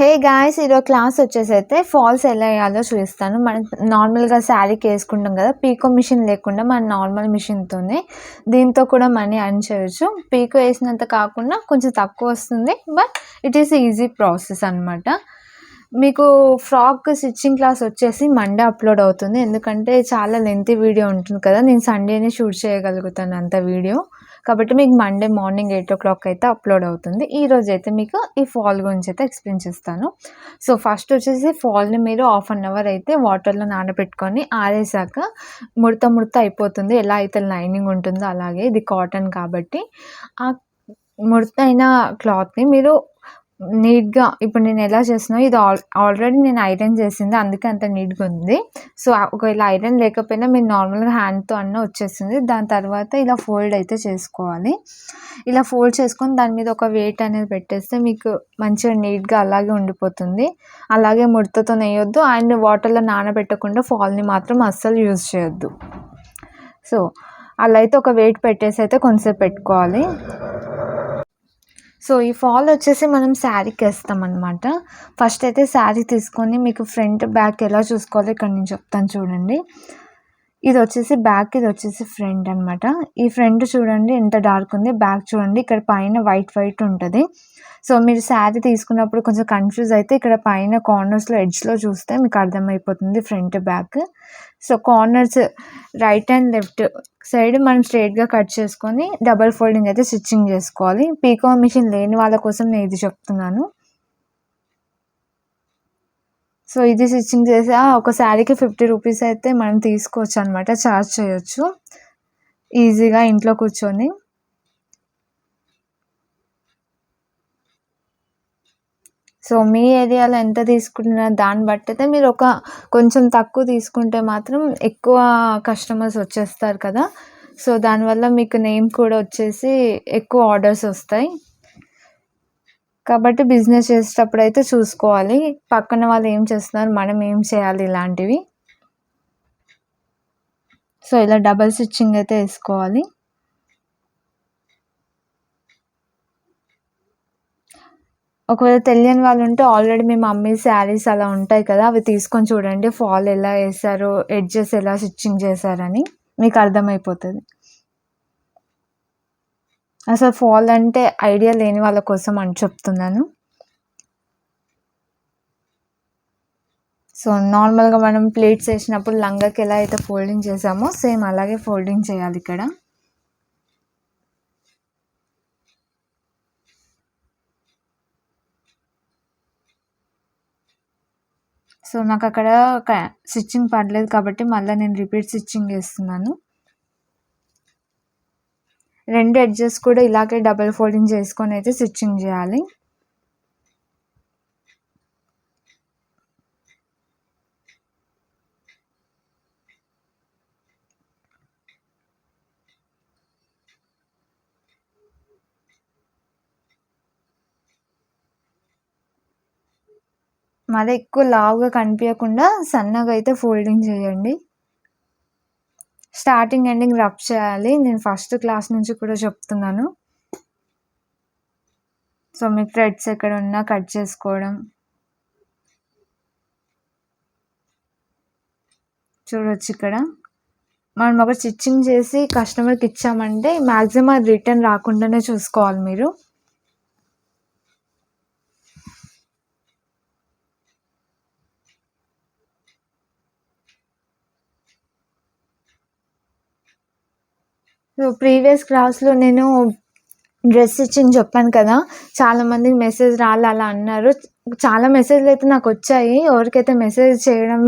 Hey guys, ఈరోజు class వచ్చేసైతే falls ఎలా వేయాలో చూపిస్తాను. మనం నార్మల్గా శారీకి వేసుకుంటాం కదా, పీకో మిషన్ లేకుండా మన నార్మల్ మిషన్తోనే దీంతో కూడా మనీ ఎర్న్ చేయొచ్చు. పీకో వేసినంత కాకుండా కొంచెం తక్కువ వస్తుంది, but it is easy process అనమాట. మీకు ఫ్రాక్ స్టిచ్చింగ్ క్లాస్ వచ్చేసి మండే అప్లోడ్ అవుతుంది, ఎందుకంటే చాలా లెంతీ వీడియో ఉంటుంది కదా. నేను సండేనే షూట్ చేయగలుగుతాను అంత వీడియో, కాబట్టి మీకు మండే మార్నింగ్ 8 o'clock అయితే అప్లోడ్ అవుతుంది. ఈరోజు అయితే మీకు ఈ ఫాల్ గురించి అయితే ఎక్స్ప్లెయిన్ చేస్తాను. సో ఫస్ట్ వచ్చేసి ఫాల్ని మీరు 1/2 hour అయితే వాటర్లో నానబెట్టుకొని ఆరేసాక ముడత అయిపోతుంది. ఎలా అయితే లైనింగ్ ఉంటుందో అలాగే, ఇది కాటన్ కాబట్టి ఆ ముడతైన క్లాత్ని మీరు నీట్గా, ఇప్పుడు నేను ఎలా చేస్తున్నాను, ఇది ఆల్రెడీ నేను ఐరన్ చేసింది, అందుకే అంత నీట్గా ఉంది. సో ఒకవేళ ఐరన్ లేకపోయినా మీరు నార్మల్గా హ్యాండ్తో అన్న వచ్చేస్తుంది. దాని తర్వాత ఇలా ఫోల్డ్ అయితే చేసుకోవాలి. ఇలా ఫోల్డ్ చేసుకొని దాని మీద ఒక వెయిట్ అనేది పెట్టేస్తే మీకు మంచిగా నీట్గా అలాగే ఉండిపోతుంది. అలాగే ముడతతో నేయొద్దు, అండ్ వాటర్లో నానబెట్టకుండా ఫాల్ని మాత్రం అస్సలు యూజ్ చేయొద్దు. సో అలా అయితే ఒక వెయిట్ పెట్టేసి అయితే కొంచెంసేపు పెట్టుకోవాలి. సో ఈ ఫాల్ వచ్చేసి మనం శారీకి వేస్తాం అనమాట. ఫస్ట్ అయితే శారీ తీసుకొని మీకు ఫ్రంట్ బ్యాక్ ఎలా చూసుకోవాలో ఇక్కడ నేను చెప్తాను చూడండి. ఇది వచ్చేసి బ్యాక్, ఇది వచ్చేసి ఫ్రంట్ అనమాట. ఈ ఫ్రంట్ చూడండి ఎంత డార్క్ ఉంది, బ్యాక్ చూడండి ఇక్కడ పైన వైట్ ఉంటుంది. సో మీరు శారీ తీసుకున్నప్పుడు కొంచెం కన్ఫ్యూజ్ అయితే ఇక్కడ పైన కార్నర్స్లో ఎడ్జ్లో చూస్తే మీకు అర్థమైపోతుంది front back. So corners right and left side మనం స్ట్రైట్గా కట్ చేసుకొని డబల్ ఫోల్డింగ్ అయితే స్టిచ్చింగ్ చేసుకోవాలి. పీకో మిషన్ లేని వాళ్ళ కోసం నేను ఇది చెప్తున్నాను. సో ఇది స్టిచ్చింగ్ చేసి ఒక శారీకి 50 rupees అయితే మనం తీసుకోవచ్చు అనమాట, ఛార్జ్ చేయొచ్చు ఈజీగా ఇంట్లో కూర్చొని. సో మీ ఏరియాలో ఎంత తీసుకుంటున్నారో దాన్ని బట్టి అయితే మీరు కొంచెం తక్కువ తీసుకుంటే మాత్రం ఎక్కువ కస్టమర్స్ వచ్చేస్తారు కదా. సో దానివల్ల మీకు నేమ్ కూడా వచ్చేసి ఎక్కువ ఆర్డర్స్ వస్తాయి. కాబట్టి బిజినెస్ చేసేటప్పుడు అయితే చూసుకోవాలి పక్కన వాళ్ళు ఏం చేస్తున్నారు, మనం ఏం చేయాలి ఇలాంటివి. సో ఇలా డబల్ స్టిచ్చింగ్ అయితే వేసుకోవాలి. ఒకవేళ తెలియని వాళ్ళు ఉంటే ఆల్రెడీ మీ మమ్మీ శారీస్ అలా ఉంటాయి కదా, అవి తీసుకొని చూడండి ఫాల్ ఎలా వేసారో, ఎడ్జెస్ ఎలా స్టిచ్చింగ్ చేశారని మీకు అర్థమైపోతుంది. అసలు ఫాల్ అంటే ఐడియా లేని వాళ్ళ కోసం అని చెప్తున్నాను. సో నార్మల్గా మనం ప్లేట్స్ వేసినప్పుడు లంగాకి ఎలా అయితే ఫోల్డింగ్ చేసామో సేమ్ అలాగే ఫోల్డింగ్ చేయాలి ఇక్కడ. సో నాకు అక్కడ స్టిచ్చింగ్ పడలేదు కాబట్టి మళ్ళీ నేను రిపీట్ స్టిచ్చింగ్ చేస్తున్నాను. 2 ఎడ్జెస్ కూడా ఇలాగే డబల్ ఫోల్డింగ్ చేసుకొని అయితే స్టిచ్చింగ్ చేయాలి. మళ్ళీ ఎక్కువ లావుగా కనిపించకుండా సన్నగా అయితే ఫోల్డింగ్ చేయండి. స్టార్టింగ్ ఎండింగ్ రబ్ చేయాలి, నేను ఫస్ట్ క్లాస్ నుంచి కూడా చెప్తున్నాను. సో మీ థ్రెడ్స్ ఎక్కడ ఉన్నా కట్ చేసుకోవడం. చూడొచ్చు ఇక్కడ మనం ఒక స్టిచ్చింగ్ చేసి కస్టమర్కి ఇచ్చామంటే మ్యాక్సిమం అది రిటర్న్ రాకుండానే చూసుకోవాలి మీరు. సో ప్రీవియస్ క్లాస్లో నేను డ్రెస్ స్టిచ్చింగ్ చెప్పాను కదా, చాలామందికి మెసేజ్ రాలి అలా అన్నారు. చాలా మెసేజ్లు అయితే నాకు వచ్చాయి. ఎవరికైతే మెసేజ్ చేయడం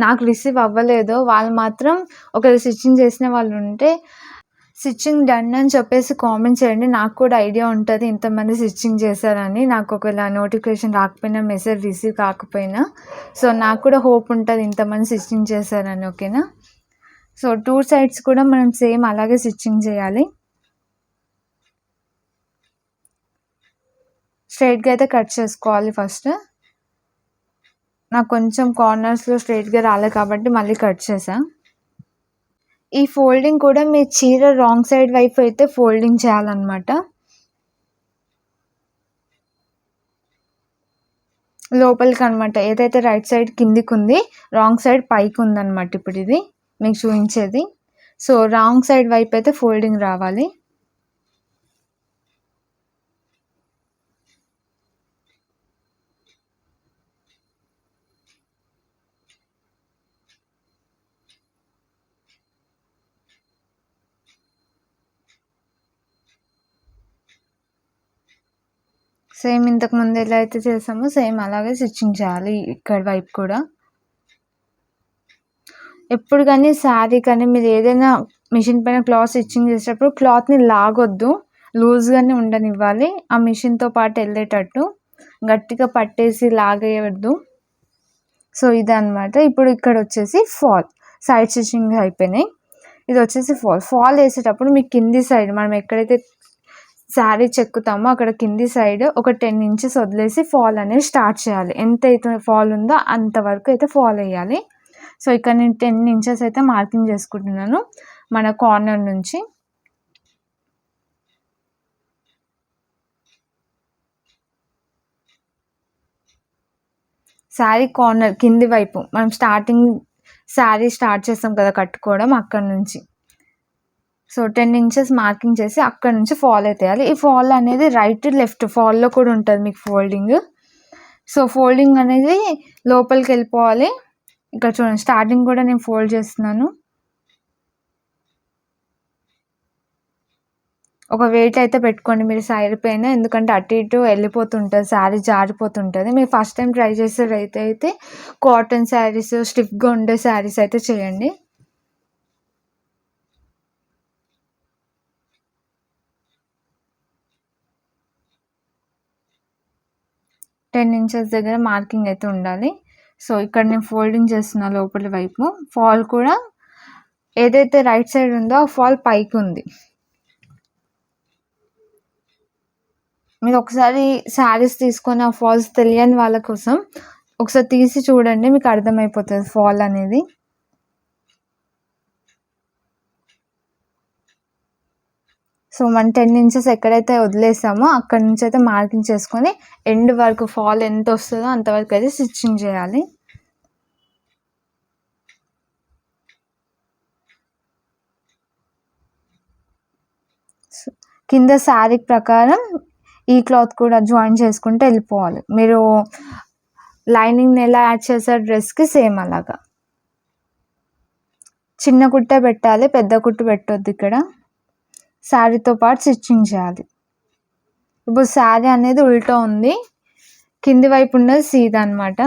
నాకు రిసీవ్ అవ్వలేదో వాళ్ళు మాత్రం ఒకవేళ స్టిచ్చింగ్ చేసిన వాళ్ళు ఉంటే స్టిచ్చింగ్ డన్ అని చెప్పేసి కామెంట్ చేయండి. నాకు కూడా ఐడియా ఉంటుంది ఇంతమంది స్టిచ్చింగ్ చేశారని. నాకు ఒకవేళ నోటిఫికేషన్ రాకపోయినా, మెసేజ్ రిసీవ్ కాకపోయినా, సో నాకు కూడా హోప్ ఉంటుంది ఇంతమంది స్టిచ్చింగ్ చేశారని. ఓకేనా. సో 2 sides కూడా మనం సేమ్ అలాగే స్టిచ్చింగ్ చేయాలి. స్ట్రైట్గా అయితే కట్ చేసుకోవాలి ఫస్ట్. నాకు కొంచెం కార్నర్స్లో స్ట్రైట్గా రాలేదు కాబట్టి మళ్ళీ కట్ చేసా. ఈ ఫోల్డింగ్ కూడా మీ చీర రాంగ్ సైడ్ వైపు అయితే ఫోల్డింగ్ చేయాలన్నమాట. లోపలికి అనమాట. ఏదైతే రైట్ సైడ్ కిందికి ఉంది, రాంగ్ సైడ్ పైకి ఉందన్నమాట. ఇప్పుడు ఇది మీకు చూపించేది. సో రాంగ్ సైడ్ వైపు అయితే ఫోల్డింగ్ రావాలి. సేమ్ ఇంతకు ముందు ఎలా అయితే చేసామో సేమ్ అలాగే స్టిచ్చింగ్ చేయాలి ఇక్కడ వైపు కూడా. ఎప్పుడు కానీ శారీ కానీ మీరు ఏదైనా మిషన్ పైన క్లాత్ స్టిచ్చింగ్ చేసేటప్పుడు క్లాత్ని లాగొద్దు, లూజ్గానే ఉండనివ్వాలి. ఆ మిషన్తో పాటు వెళ్ళేటట్టు గట్టిగా పట్టేసి లాగేయవద్దు. సో ఇదన్నమాట. ఇప్పుడు ఇక్కడ వచ్చేసి ఫాల్ సైడ్ స్టిచ్చింగ్ అయిపోయినాయి. ఇది వచ్చేసి ఫాల్ వేసేటప్పుడు మీకు కింది సైడ్ మనం ఎక్కడైతే శారీ చెక్కుతామో అక్కడ కింది సైడ్ ఒక 10 ఇంచెస్ వదిలేసి ఫాల్ అనేది స్టార్ట్ చేయాలి. ఎంత అయితే ఫాల్ ఉందో అంతవరకు అయితే ఫాల్ వేయాలి. సో ఇక్కడ నేను 10 ఇంచెస్ అయితే మార్కింగ్ చేసుకుంటున్నాను మన కార్నర్ నుంచి. శారీ కార్నర్ కింది వైపు మనం శారీ స్టార్ట్ చేస్తాం కదా కట్టుకోవడం, అక్కడ నుంచి. సో 10 ఇంచెస్ మార్కింగ్ చేసి అక్కడ నుంచి ఫాల్ అయితే వేయాలి. ఈ ఫాల్ అనేది రైట్ లెఫ్ట్ ఫాల్లో కూడా ఉంటుంది మీకు ఫోల్డింగ్. సో ఫోల్డింగ్ అనేది లోపలికి వెళ్ళిపోవాలి. ఇక్కడ చూడండి స్టార్టింగ్ కూడా నేను ఫోల్డ్ చేస్తున్నాను. ఒక వెయిట్ అయితే పెట్టుకోండి మీరు సైడ్ పైన, ఎందుకంటే అటు ఇటు వెళ్ళిపోతుంటుంది, శారీ జారిపోతుంటుంది. మీరు ఫస్ట్ టైం ట్రై చేసేదైతే కాటన్ శారీస్, స్టిఫ్గా ఉండే శారీస్ అయితే చేయండి. టెన్ ఇంచెస్ దగ్గర మార్కింగ్ అయితే ఉండాలి. సో ఇక్కడ నేను ఫోల్డింగ్ చేస్తున్నా లోపలి వైపు. ఫాల్ కూడా ఏదైతే రైట్ సైడ్ ఉందో ఆ ఫాల్ పైకి ఉంది. మీరు ఒకసారి శారీస్ తీసుకొని ఆ ఫాల్స్ తెలియని వాళ్ళ కోసం ఒకసారి తీసి చూడండి, మీకు అర్థమైపోతుంది ఫాల్ అనేది. సో మనం 10 ఇంచెస్ ఎక్కడైతే వదిలేసామో అక్కడ నుంచి అయితే మార్కింగ్ చేసుకొని ఎండ్ వరకు ఫాల్ ఎంత వస్తుందో అంతవరకు అయితే స్టిచ్చింగ్ చేయాలి. కింద శారీ ప్రకారం ఈ క్లాత్ కూడా జాయిన్ చేసుకుంటే వెళ్ళిపోవాలి. మీరు లైనింగ్ని ఎలా యాడ్ చేశారు డ్రెస్కి సేమ్ అలాగా. చిన్న కుట్టే పెట్టాలి, పెద్ద కుట్టు పెట్టొద్దు. ఇక్కడ శారీతో పాటు స్టిచ్చింగ్ చేయాలి. ఇప్పుడు శారీ అనేది ఉల్టా ఉంది, కింది వైపు ఉన్నది సీదా అనమాట.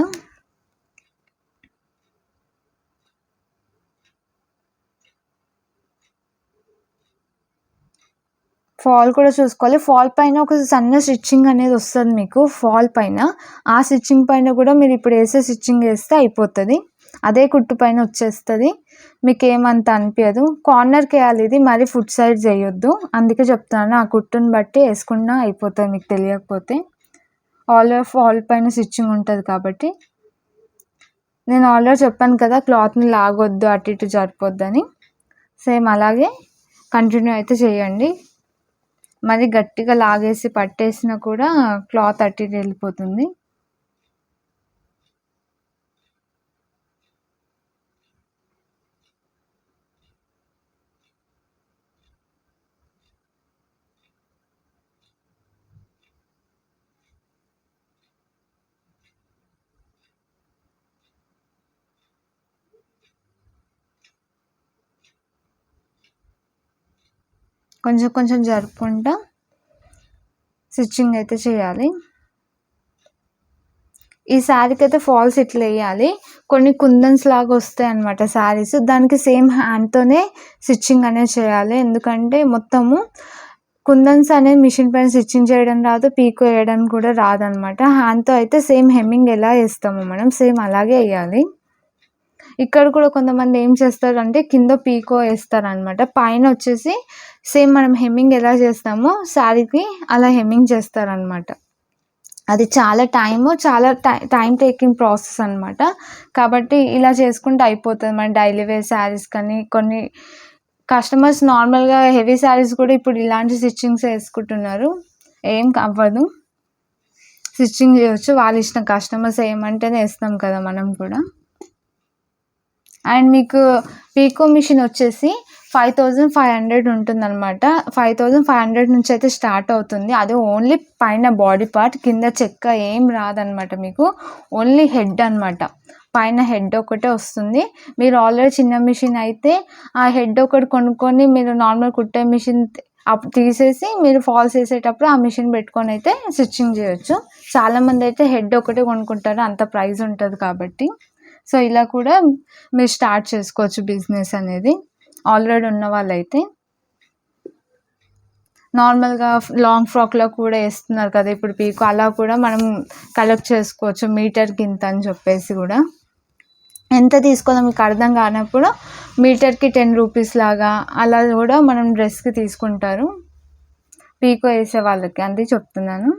ఫాల్ కూడా చూసుకోవాలి. ఫాల్ పైన ఒక సన్న స్టిచ్చింగ్ అనేది వస్తుంది మీకు ఫాల్ పైన. ఆ స్టిచ్చింగ్ పైన కూడా మీరు ఇప్పుడు వేసే స్టిచ్చింగ్ వేస్తే అయిపోతుంది, అదే కుట్టు పైన వచ్చేస్తుంది, మీకు ఏమంత అనిపించదు. కార్నర్కి వేయాలి ఇది, మరి ఫుట్ సైడ్ చేయొద్దు. అందుకే చెప్తున్నాను, ఆ కుట్టుని బట్టి వేసుకున్నా అయిపోతుంది మీకు తెలియకపోతే. ఆల్రెడీ ఫాల్ పైన స్టిచ్చింగ్ ఉంటుంది కాబట్టి. నేను ఆల్రెడీ చెప్పాను కదా క్లాత్ని లాగొద్దు, అటు ఇటు జరిపోద్దని. సేమ్ అలాగే కంటిన్యూ అయితే చేయండి. మరి గట్టిగా లాగేసి పట్టేసినా కూడా క్లాత్ అటు ఇటు వెళ్ళిపోతుంది. కొంచెం కొంచెం జరుపుకుంటా స్టిచ్చింగ్ అయితే చేయాలి. ఈ శారీకి అయితే ఫాల్స్ ఇట్లా వేయాలి. కొన్ని కుందన్స్ లాగా వస్తాయి అన్నమాట శారీస్, దానికి సేమ్ హ్యాండ్తోనే స్టిచ్చింగ్ అనేది చేయాలి. ఎందుకంటే మొత్తము కుందన్స్ అనేది మిషన్ పైన స్టిచ్చింగ్ చేయడం రాదు, పీకో వేయడం కూడా రాదనమాట. హ్యాండ్తో అయితే సేమ్ హెమ్మింగ్ ఎలా వేస్తామో మనం సేమ్ అలాగే వేయాలి. ఇక్కడ కూడా కొంతమంది ఏం చేస్తారంటే కింద పీకో వేస్తారనమాట, పైన వచ్చేసి సేమ్ మనం హెమ్మింగ్ ఎలా చేస్తామో శారీకి అలా హెమ్మింగ్ చేస్తారనమాట. అది చాలా టైం టేకింగ్ ప్రాసెస్ అనమాట. కాబట్టి ఇలా చేసుకుంటే అయిపోతుంది మన డైలీ వేర్ శారీస్. కానీ కొన్ని కస్టమర్స్ నార్మల్గా హెవీ శారీస్ కూడా ఇప్పుడు ఇలాంటి స్టిచ్చింగ్స్ వేసుకుంటున్నారు, ఏం అవ్వదు. స్టిచ్చింగ్ చేయొచ్చు. వాళ్ళ ఇష్టం, కస్టమర్స్ ఏమంటేనే ఇస్తాం కదా మనం కూడా. అండ్ మీకు పీకో మిషన్ వచ్చేసి 5500 ఉంటుందన్నమాట. 5500 నుంచి అయితే స్టార్ట్ అవుతుంది. అది ఓన్లీ పైన బాడీ పార్ట్, కింద చెక్క ఏం రాదనమాట మీకు. ఓన్లీ హెడ్ అనమాట. పైన హెడ్ ఒకటే వస్తుంది. మీరు ఆల్రెడీ చిన్న మిషన్ అయితే ఆ హెడ్ ఒకటి కొనుక్కొని మీరు నార్మల్ కుట్టే మిషన్ తీసేసి మీరు ఫాల్స్ వేసేటప్పుడు ఆ మిషన్ పెట్టుకొని అయితే స్టిచ్చింగ్ చేయొచ్చు. చాలామంది అయితే హెడ్ ఒకటే కొనుక్కుంటారు, అంత ప్రైస్ ఉంటుంది కాబట్టి. సో ఇలా కూడా మీరు స్టార్ట్ చేసుకోవచ్చు బిజినెస్ అనేది, ఆల్రెడీ ఉన్న వాళ్ళైతే. నార్మల్గా లాంగ్ ఫ్రాక్లో కూడా వేస్తున్నారు కదా ఇప్పుడు పీకో, అలా కూడా మనం కలెక్ట్ చేసుకోవచ్చు మీటర్కి ఇంత అని చెప్పేసి కూడా. ఎంత తీసుకోవాలో మీకు అర్థం కానప్పుడు మీటర్కి 10 రూపీస్ లాగా అలా కూడా మనం డ్రెస్కి తీసుకుంటారు పీకో వేసే వాళ్ళకి, అంతే చెప్తున్నాను.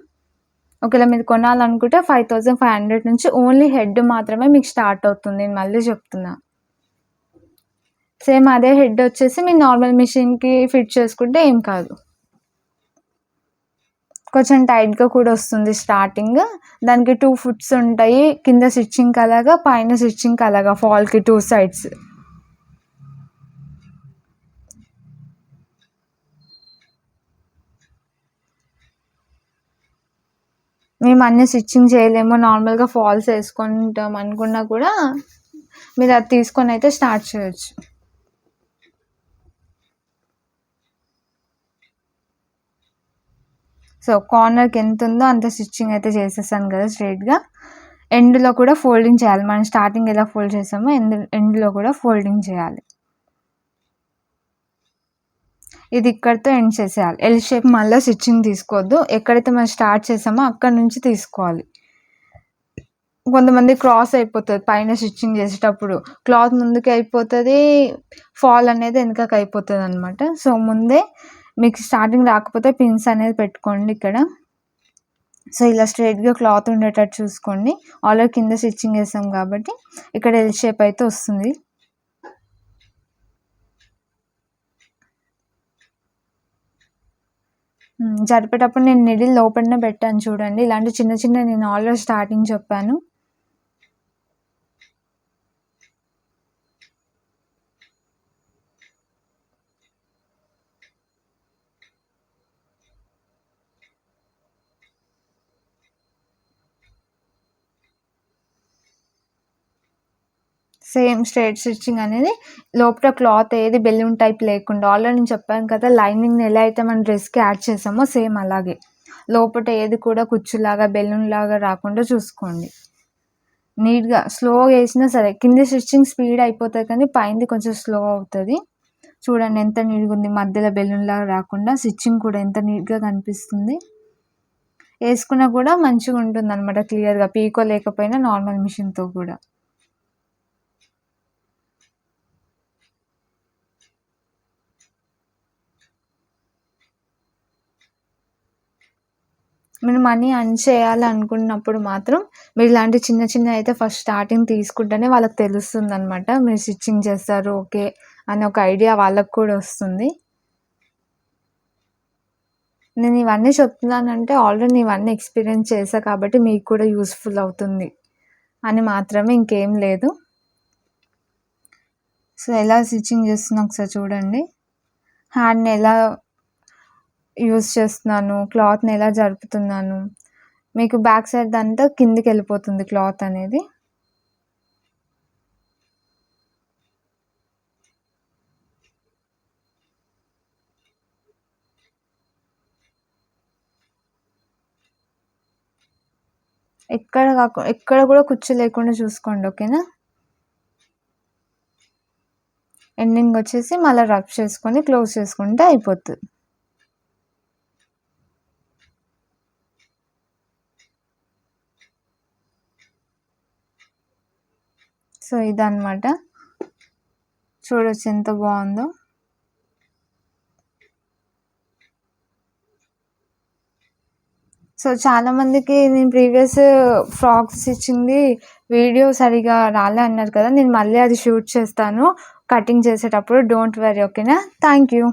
ఒకవేళ మీరు కొనాలనుకుంటే 5500 నుంచి ఓన్లీ హెడ్ మాత్రమే మీకు స్టార్ట్ అవుతుంది. నేను మళ్ళీ చెప్తున్నా. సేమ్ అదే హెడ్ వచ్చేసి మీరు నార్మల్ మిషన్కి ఫిట్ చేసుకుంటే ఏం కాదు. కొంచెం టైట్గా కూడా వస్తుంది స్టార్టింగ్. దానికి 2 ఫుట్స్ ఉంటాయి, కింద స్టిచ్చింగ్కి అలాగా, పైన స్టిచ్చింగ్కి అలాగా, ఫాల్కి 2 సైడ్స్. మేము అన్నీ స్టిచ్చింగ్ చేయలేము, నార్మల్గా ఫాల్స్ వేసుకుంటాం అనుకున్నా కూడా మీరు అది తీసుకొని అయితే స్టార్ట్ చేయొచ్చు. సో కార్నర్కి ఎంత ఉందో అంత స్టిచ్చింగ్ అయితే చేసేసాను కదా స్ట్రైట్గా. ఎండ్లో కూడా ఫోల్డింగ్ చేయాలి. మనం స్టార్టింగ్ ఎలా ఫోల్డ్ చేసామో ఎండ్లో కూడా ఫోల్డింగ్ చేయాలి. ఇది ఇక్కడితో ఎండ్ చేసేయాలి. ఎల్ షేప్ మళ్ళీ స్టిచ్చింగ్ తీసుకోవద్దు, ఎక్కడైతే మనం స్టార్ట్ చేసామో అక్కడ నుంచి తీసుకోవాలి. కొంతమంది క్రాస్ అయిపోతుంది పైన స్టిచ్చింగ్ చేసేటప్పుడు, క్లాత్ ముందుకు అయిపోతుంది, ఫాల్ అనేది వెనకకి అయిపోతుంది అనమాట. సో ముందే మీకు స్టార్టింగ్ రాకపోతే పిన్స్ అనేది పెట్టుకోండి ఇక్కడ. సో ఇలా స్ట్రైట్గా క్లాత్ ఉండేటట్టు చూసుకోండి. ఆల్రెడీ కింద స్టిచ్చింగ్ వేసాం కాబట్టి ఇక్కడ ఎల్ షేప్ అయితే వస్తుంది. జరిపేటప్పుడు నేను నిడిల్ లోపలనే పెట్టాను చూడండి. ఇలాంటి చిన్న చిన్న నేను ఆల్రెడీ స్టార్టింగ్ చెప్పాను. సేమ్ స్ట్రైట్ స్టిచ్చింగ్ అనేది లోపల క్లాత్ ఏది బెలూన్ టైప్ లేకుండా, ఆల్రెడీ నేను చెప్పాను కదా లైనింగ్ని ఎలా అయితే మనం డ్రెస్కి యాడ్ చేసామో సేమ్ అలాగే లోపల ఏది కూడా కుచ్చులాగా బెలూన్ లాగా రాకుండా చూసుకోండి. నీట్గా స్లోగా వేసినా సరే కింద స్టిచ్చింగ్ స్పీడ్ అయిపోతుంది కానీ పైంది కొంచెం స్లో అవుతుంది. చూడండి ఎంత నీట్గా ఉంది, మధ్యలో బెలూన్ లాగా రాకుండా. స్టిచ్చింగ్ కూడా ఎంత నీట్గా కనిపిస్తుంది, వేసుకున్నా కూడా మంచిగా ఉంటుంది అనమాట క్లియర్గా, పీకో లేకపోయినా నార్మల్ మిషన్తో కూడా. మీరు మనీ ఎర్న్ చేయాలనుకున్నప్పుడు మాత్రం మీరు ఇలాంటి చిన్న చిన్న అయితే ఫస్ట్ స్టార్టింగ్ తీసుకుంటేనే వాళ్ళకి తెలుస్తుంది అనమాట. మీరు స్టిచ్చింగ్ చేస్తారు ఓకే అని ఒక ఐడియా వాళ్ళకు కూడా వస్తుంది. నేను ఇవన్నీ చెప్తున్నానంటే ఆల్రెడీ ఇవన్నీ ఎక్స్పీరియన్స్ చేశా కాబట్టి మీకు కూడా యూస్ఫుల్ అవుతుంది అని మాత్రమే, ఇంకేం లేదు. సో ఎలా స్టిచ్చింగ్ చేస్తున్నా ఒకసారి చూడండి. హ్యాండ్ని ఎలా యూస్ చేస్తున్నాను, క్లాత్ని ఎలా జరుపుతున్నాను, మీకు బ్యాక్ సైడ్ అంతా కిందికి వెళ్ళిపోతుంది క్లాత్ అనేది. ఎక్కడ కూడా కుచ్చు లేకుండా చూసుకోండి ఓకేనా. ఎండింగ్ వచ్చేసి మళ్ళీ రబ్ చేసుకొని క్లోజ్ చేసుకుంటే అయిపోతుంది. సో ఇదన్నమాట, చూడొచ్చు ఎంత బాగుందో. సో చాలామందికి నేను ప్రీవియస్ ఫ్రాక్స్ స్టిచ్చింగ్ది వీడియో సరిగా రాలే అన్నారు కదా, నేను మళ్ళీ అది షూట్ చేస్తాను కటింగ్ చేసేటప్పుడు, డోంట్ వరీ ఓకేనా. Thank you.